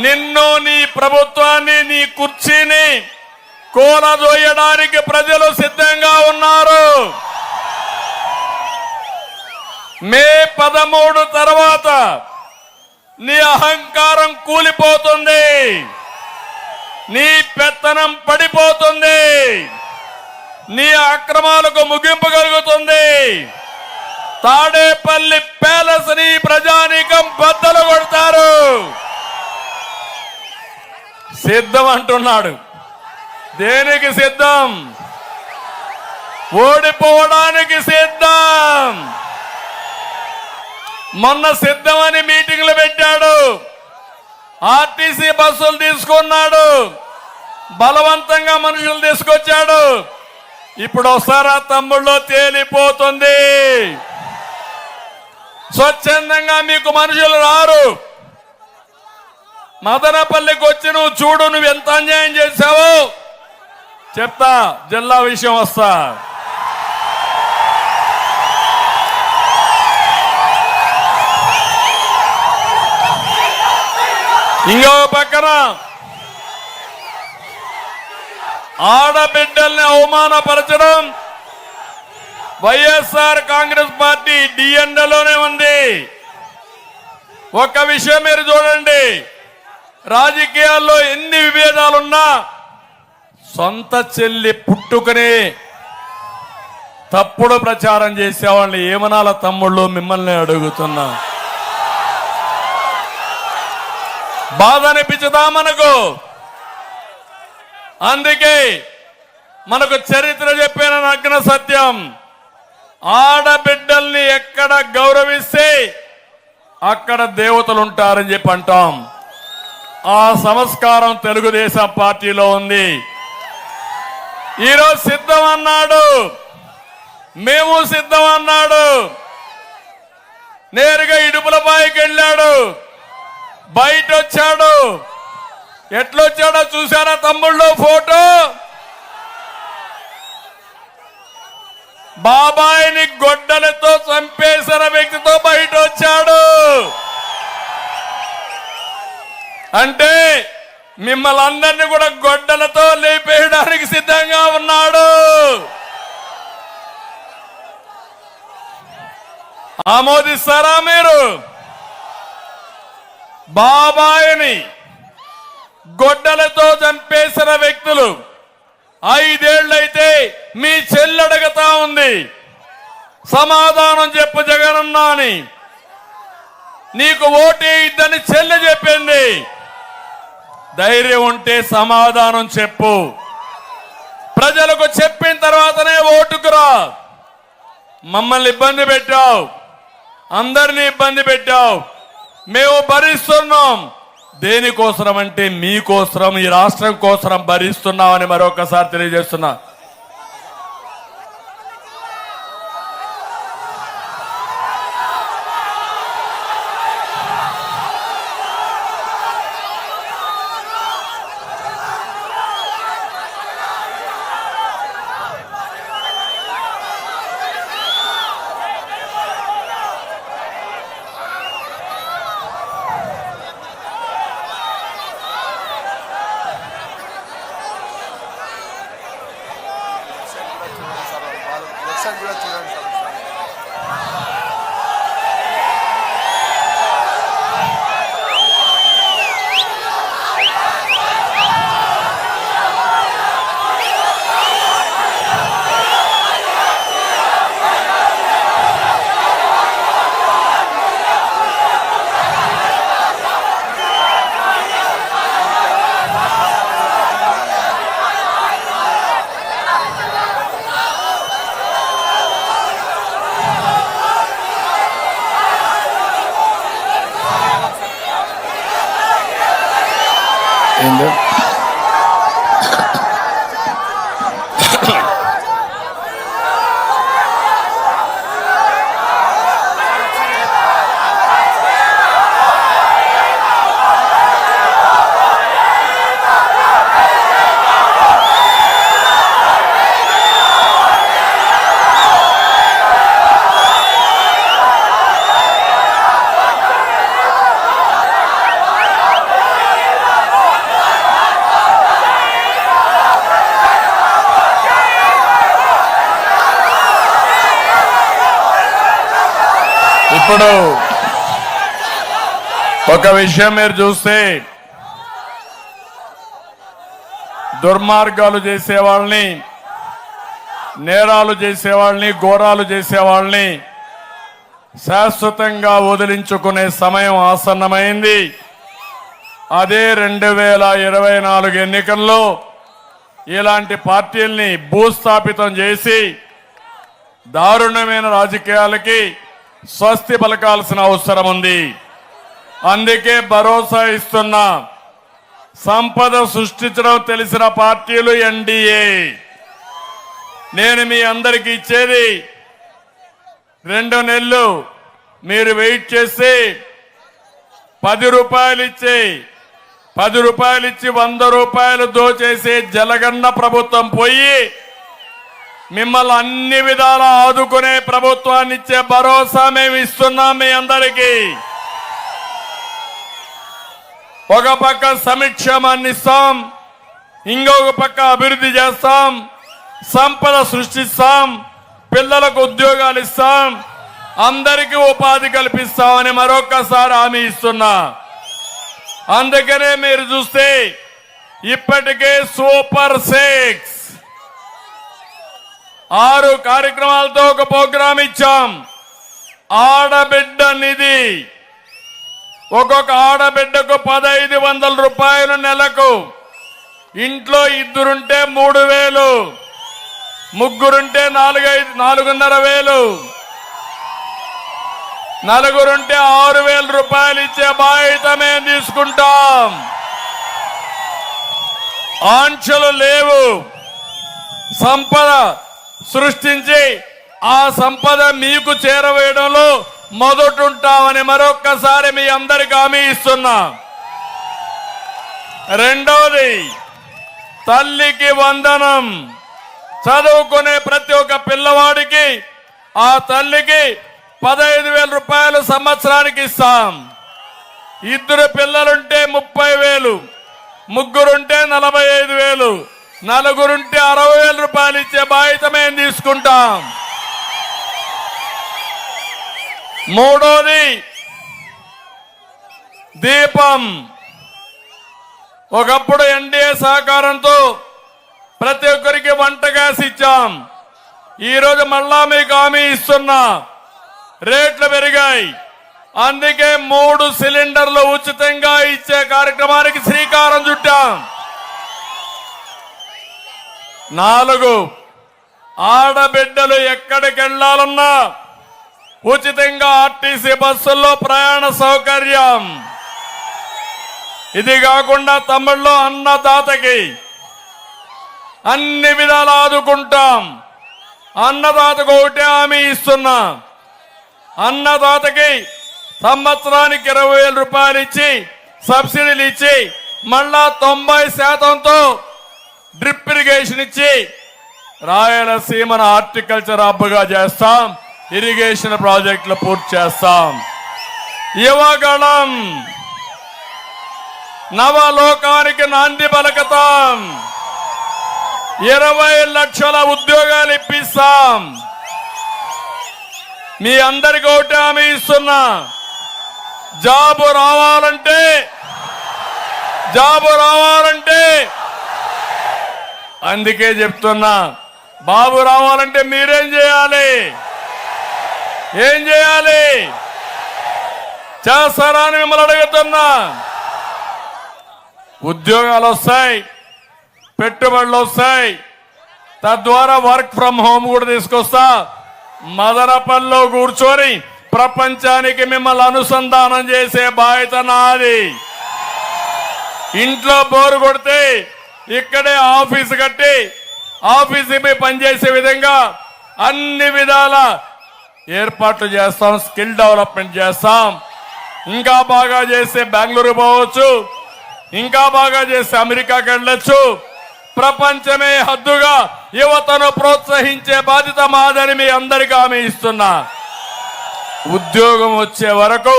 నిన్ను, నీ ప్రభుత్వాన్ని, నీ కుర్చీని కూలదోయడానికి ప్రజలు సిద్ధంగా ఉన్నారు. మే 13 తర్వాత నీ అహంకారం కూలిపోతుంది, నీ పెత్తనం పడిపోతుంది, నీ అక్రమాలకు ముగింపు కలుగుతుంది. తాడేపల్లి ప్యాలెస్ ని ప్రజానీకం బద్దలు కొడతారు. సిద్ధం అంటున్నాడు. దేనికి సిద్ధం? ఓడిపోవడానికి సిద్ధం. మొన్న సిద్ధమని మీటింగ్లు పెట్టాడు, ఆర్టీసీ బస్సులు తీసుకున్నాడు, బలవంతంగా మనుషులు తీసుకొచ్చాడు. ఇప్పుడు వస్తారా తమ్ముళ్ళు? తేలిపోతుంది. స్వచ్ఛందంగా మీకు మనుషులు రారు. మదనపల్లికి వచ్చి నువ్వు చూడు, నువ్వు ఎంత అన్యాయం చేశావో చెప్తా. జిల్లా విషయం వస్తా. ఇంకో పక్కన ఆడబిడ్డల్ని అవమానపరచడం వైఎస్ఆర్ కాంగ్రెస్ పార్టీ డిఎన్ఏలోనే ఉంది. ఒక్క విషయం మీరు చూడండి, రాజకీయాల్లో ఎన్ని విభేదాలున్నా సొంత చెల్లి పుట్టుకనే తప్పుడు ప్రచారం చేసేవాళ్ళని ఏమనాల తమ్ముళ్ళు? మిమ్మల్ని అడుగుతున్నా. బాధ అనిపించదా మనకు? అందుకే మనకు చరిత్ర చెప్పిన నగ్న సత్యం, ఆడబిడ్డల్ని ఎక్కడ గౌరవిస్తే అక్కడ దేవతలు ఉంటారని చెప్పి అంటాం. ఆ సంస్కారం తెలుగుదేశం పార్టీలో ఉంది. ఈరోజు సిద్ధం అన్నాడు, మేము సిద్ధం అన్నాడు. నేరుగా ఇడుపులపాయకి వెళ్ళాడు, బయట వచ్చాడు. ఎట్లొచ్చాడో చూసారా తమ్ముళ్ళు? ఫోటో బాబాయిని గొడ్డలతో చంపేసిన వ్యక్తితో బయట వచ్చాడు. అంటే మిమ్మల్ని అందరినీ కూడా గొడ్డలతో లేపేయడానికి సిద్ధంగా ఉన్నాడు. ఆమోదిస్తారా మీరు? బాబాయిని గొడ్డలతో చంపేసిన వ్యక్తులు 5 ఏళ్లైతే మీ చెల్లి అడుగుతా ఉంది, సమాధానం చెప్పు జగనన్న అని. నీకు ఓటే ఇద్దని చెల్లి చెప్పింది. ధైర్యం ఉంటే సమాధానం చెప్పు. ప్రజలకు చెప్పిన తర్వాతనే ఓటుకురా. మమ్మల్ని ఇబ్బంది పెట్టావు, అందరినీ ఇబ్బంది పెట్టావు, మేము భరిస్తున్నాం. దేనికోసం అంటే మీకోసం, ఈ రాష్ట్రం కోసం భరిస్తున్నామని మరొకసారి తెలియజేస్తున్నా. ఏందో ఇప్పుడు ఒక విషయం మీరు చూస్తే దుర్మార్గాలు చేసేవాళ్ళని, నేరాలు చేసేవాళ్ళని, ఘోరాలు చేసేవాళ్ళని శాశ్వతంగా వదిలించుకునే సమయం ఆసన్నమైంది. అదే 2024 ఎన్నికల్లో ఇలాంటి పార్టీల్ని భూస్థాపితం చేసి దారుణమైన రాజకీయాలకి స్వస్తి పలకాల్సిన అవసరం ఉంది. అందుకే భరోసా ఇస్తున్నా, సంపద సృష్టించడం తెలిసిన పార్టీలు ఎన్డీఏ. నేను మీ అందరికీ ఇచ్చేది 2 నెలలు మీరు వెయిట్ చేసి 10 రూపాయలు ఇచ్చి 100 రూపాయలు దోచేసి జలగన్న ప్రభుత్వం పోయి మిమ్మల్ని అన్ని విధాలా ఆదుకునే ప్రభుత్వాన్ని ఇచ్చే భరోసా మేము ఇస్తున్నాం మీ అందరికీ. ఒక పక్క సంక్షేమాన్ని ఇస్తాం, ఇంకొక పక్క అభివృద్ధి చేస్తాం, సంపద సృష్టిస్తాం, పిల్లలకు ఉద్యోగాలు ఇస్తాం, అందరికీ ఉపాధి కల్పిస్తామని మరొకసారి హామీ ఇస్తున్నా. అందుకనే మీరు చూస్తే ఇప్పటికే సూపర్ 6 6 కార్యక్రమాలతో ఒక ప్రోగ్రాం ఇచ్చాం. ఆడబిడ్డ నిధి, ఒక్కొక్క ఆడబిడ్డకు 1500 రూపాయలు నెలకు. ఇంట్లో 2 3000, ముగ్గురుంటే 4,500 నలుగురుంటే 6,000 రూపాయలు ఇచ్చే బాధ్యత మేము తీసుకుంటాం. ఆంక్షలు లేవు. సంపద సృష్టించి ఆ సంపద మీకు చేరవేయడంలో మొదటుంటామని మరొక్కసారి మీ అందరికి హామీ ఇస్తున్నా. రెండవది, తల్లికి వందనం. చదువుకునే ప్రతి ఒక్క పిల్లవాడికి ఆ తల్లికి 15,000 రూపాయలు సంవత్సరానికి ఇస్తాం. 2 పిల్లలుంటే 30,000, ముగ్గురుంటే 45,000, నలుగురుంటే 60,000 రూపాయలు ఇచ్చే బాధ్యత మేము తీసుకుంటాం. మూడోది, దీపం. ఒకప్పుడు ఎన్డీఏ సహకారంతో ప్రతి ఒక్కరికి వంట గ్యాస్ ఇచ్చాం. ఈరోజు మళ్ళా మీకు హామీ ఇస్తున్నా, రేట్లు పెరిగాయి. అందుకే 3 సిలిండర్లు ఉచితంగా ఇచ్చే కార్యక్రమానికి శ్రీకారం చుట్టాం. 4, ఆడబిడ్డలు ఎక్కడికి వెళ్లాలన్నా ఉచితంగా ఆర్టీసీ బస్సుల్లో ప్రయాణ సౌకర్యం. ఇది కాకుండా తమిళ్లో అన్నదాతకి అన్ని విధాలు ఆదుకుంటాం. అన్నదాతకు ఒకటే హామీ ఇస్తున్నా, అన్నదాతకి సంవత్సరానికి 20,000 రూపాయలు ఇచ్చి సబ్సిడీలు ఇచ్చి మళ్ళా 90%తో డ్రిప్ ఇరిగేషన్ ఇచ్చి రాయలసీమను హార్టికల్చర్ హబ్గా చేస్తాం. ఇరిగేషన్ ప్రాజెక్టులు పూర్తి చేస్తాం. యువగళం, నవలోకానికి నాంది పలకతాం. 20 లక్షల ఉద్యోగాలు ఇప్పిస్తాం. మీ అందరికీ ఒకటి హామీ ఇస్తున్నా, జాబు రావాలంటే అందుకే చెప్తున్నా, బాబు రావాలంటే మీరేం చేయాలి? ఏం చేయాలి? చేస్తారా అని మిమ్మల్ని అడుగుతున్నా. ఉద్యోగాలు వస్తాయి, పెట్టుబడులు వస్తాయి, తద్వారా వర్క్ ఫ్రం హోమ్ కూడా తీసుకొస్తా. మదనపల్లిలో కూర్చొని ప్రపంచానికి మిమ్మల్ని అనుసంధానం చేసే బాధ్యత నాది. ఇంట్లో బోరు కొడితే ఇక్కడే ఆఫీసు కట్టి ఆఫీసుపై పనిచేసే విధంగా అన్ని విధాల ఏర్పాట్లు చేస్తాం. స్కిల్ డెవలప్మెంట్ చేస్తాం. ఇంకా బాగా చేస్తే బెంగళూరు పోవచ్చు, ఇంకా బాగా చేస్తే అమెరికాకి వెళ్ళొచ్చు. ప్రపంచమే హద్దుగా యువతను ప్రోత్సహించే బాధ్యత మాదని మీ అందరికీ హామీ ఇస్తున్నా. ఉద్యోగం వచ్చే వరకు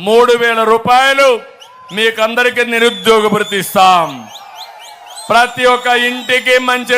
3,000 రూపాయలు మీకందరికీ నిరుద్యోగ భృతి ఇస్తాం. ప్రతి ఒక్క ఇంటికి మంచి